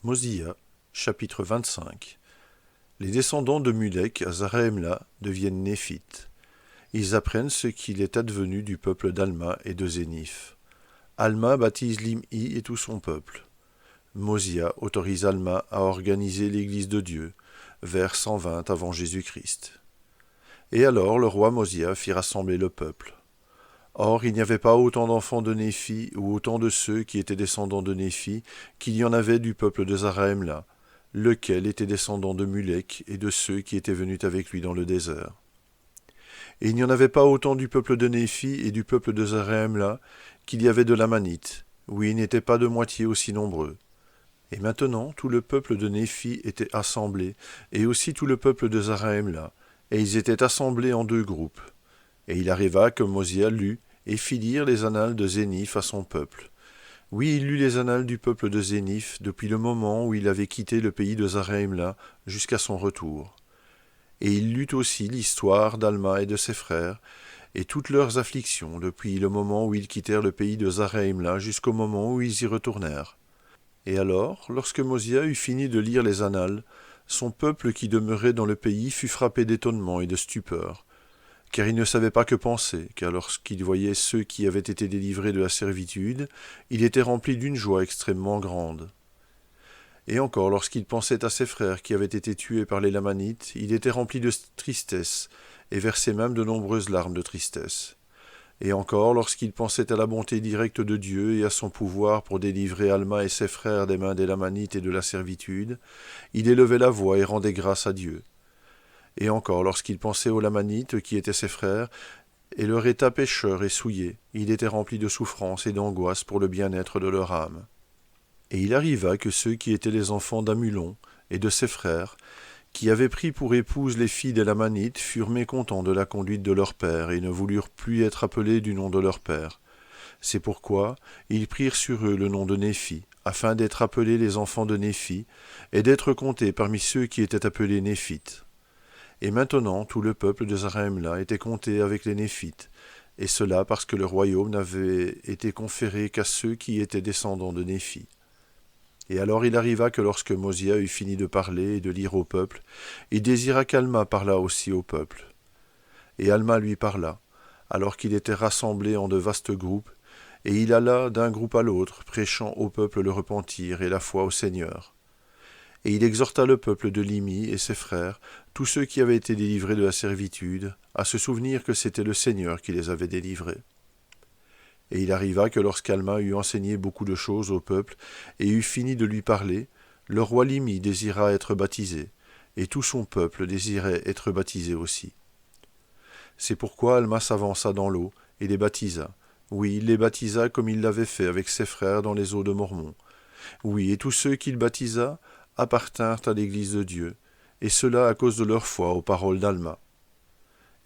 Mosia, chapitre 25. Les descendants de Mulek à Zarahemla deviennent néphites. Ils apprennent ce qu'il est advenu du peuple d'Alma et de Zénith. Alma baptise Limhi et tout son peuple. Mosia autorise Alma à organiser l'église de Dieu, vers 120 avant Jésus-Christ. Et alors le roi Mosia fit rassembler le peuple. Or, il n'y avait pas autant d'enfants de Néphi, ou autant de ceux qui étaient descendants de Néphi, qu'il y en avait du peuple de Zarahemla, lequel était descendant de Mulek et de ceux qui étaient venus avec lui dans le désert. Et il n'y en avait pas autant du peuple de Néphi et du peuple de Zarahemla qu'il y avait de l'Amanite, oui, ils n'étaient pas de moitié aussi nombreux. Et maintenant, tout le peuple de Néphi était assemblé, et aussi tout le peuple de Zarahemla, et ils étaient assemblés en deux groupes. Et il arriva que Mosia lut et fit lire les annales de Zénith à son peuple. Oui, il lut les annales du peuple de Zénith depuis le moment où il avait quitté le pays de Zarahemla jusqu'à son retour. Et il lut aussi l'histoire d'Alma et de ses frères, et toutes leurs afflictions depuis le moment où ils quittèrent le pays de Zarahemla jusqu'au moment où ils y retournèrent. Et alors, lorsque Mosia eut fini de lire les annales, son peuple qui demeurait dans le pays fut frappé d'étonnement et de stupeur, car il ne savait pas que penser, car lorsqu'il voyait ceux qui avaient été délivrés de la servitude, il était rempli d'une joie extrêmement grande. Et encore, lorsqu'il pensait à ses frères qui avaient été tués par les Lamanites, il était rempli de tristesse, et versait même de nombreuses larmes de tristesse. Et encore, lorsqu'il pensait à la bonté directe de Dieu et à son pouvoir pour délivrer Alma et ses frères des mains des Lamanites et de la servitude, il élevait la voix et rendait grâce à Dieu. Et encore, lorsqu'il pensait aux Lamanites, qui étaient ses frères, et leur état pécheur et souillé, il était rempli de souffrance et d'angoisse pour le bien-être de leur âme. Et il arriva que ceux qui étaient les enfants d'Amulon et de ses frères, qui avaient pris pour épouse les filles des Lamanites, furent mécontents de la conduite de leur père, et ne voulurent plus être appelés du nom de leur père. C'est pourquoi ils prirent sur eux le nom de Néphi, afin d'être appelés les enfants de Néphi, et d'être comptés parmi ceux qui étaient appelés Néphites. Et maintenant, tout le peuple de Zarahemla était compté avec les Néphites, et cela parce que le royaume n'avait été conféré qu'à ceux qui étaient descendants de Néphi. Et alors il arriva que lorsque Mosia eut fini de parler et de lire au peuple, il désira qu'Alma parlât aussi au peuple. Et Alma lui parla, alors qu'il était rassemblé en de vastes groupes, et il alla d'un groupe à l'autre, prêchant au peuple le repentir et la foi au Seigneur. Et il exhorta le peuple de Limhi et ses frères, tous ceux qui avaient été délivrés de la servitude, à se souvenir que c'était le Seigneur qui les avait délivrés. Et il arriva que lorsqu'Alma eut enseigné beaucoup de choses au peuple, et eut fini de lui parler, le roi Limhi désira être baptisé, et tout son peuple désirait être baptisé aussi. C'est pourquoi Alma s'avança dans l'eau, et les baptisa. Oui, il les baptisa comme il l'avait fait avec ses frères dans les eaux de Mormon. Oui, et tous ceux qu'il baptisa appartinrent à l'église de Dieu, et cela à cause de leur foi aux paroles d'Alma.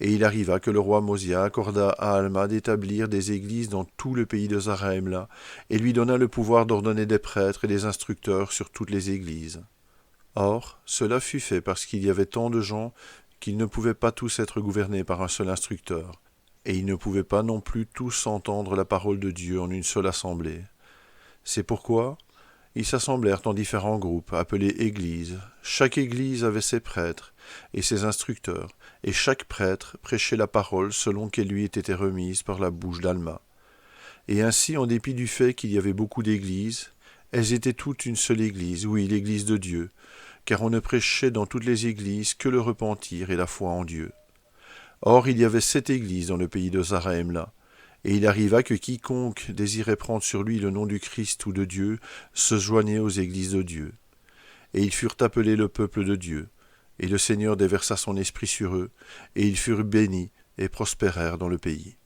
Et il arriva que le roi Mosia accorda à Alma d'établir des églises dans tout le pays de Zarahemla, et lui donna le pouvoir d'ordonner des prêtres et des instructeurs sur toutes les églises. Or, cela fut fait parce qu'il y avait tant de gens qu'ils ne pouvaient pas tous être gouvernés par un seul instructeur, et ils ne pouvaient pas non plus tous entendre la parole de Dieu en une seule assemblée. C'est pourquoi ils s'assemblèrent en différents groupes, appelés églises. Chaque église avait ses prêtres et ses instructeurs, et chaque prêtre prêchait la parole selon qu'elle lui était remise par la bouche d'Alma. Et ainsi, en dépit du fait qu'il y avait beaucoup d'églises, elles étaient toutes une seule église, oui, l'église de Dieu, car on ne prêchait dans toutes les églises que le repentir et la foi en Dieu. Or, il y avait 7 églises dans le pays de Zarahemla, et il arriva que quiconque désirait prendre sur lui le nom du Christ ou de Dieu se joignait aux églises de Dieu. Et ils furent appelés le peuple de Dieu, et le Seigneur déversa son esprit sur eux, et ils furent bénis et prospérèrent dans le pays.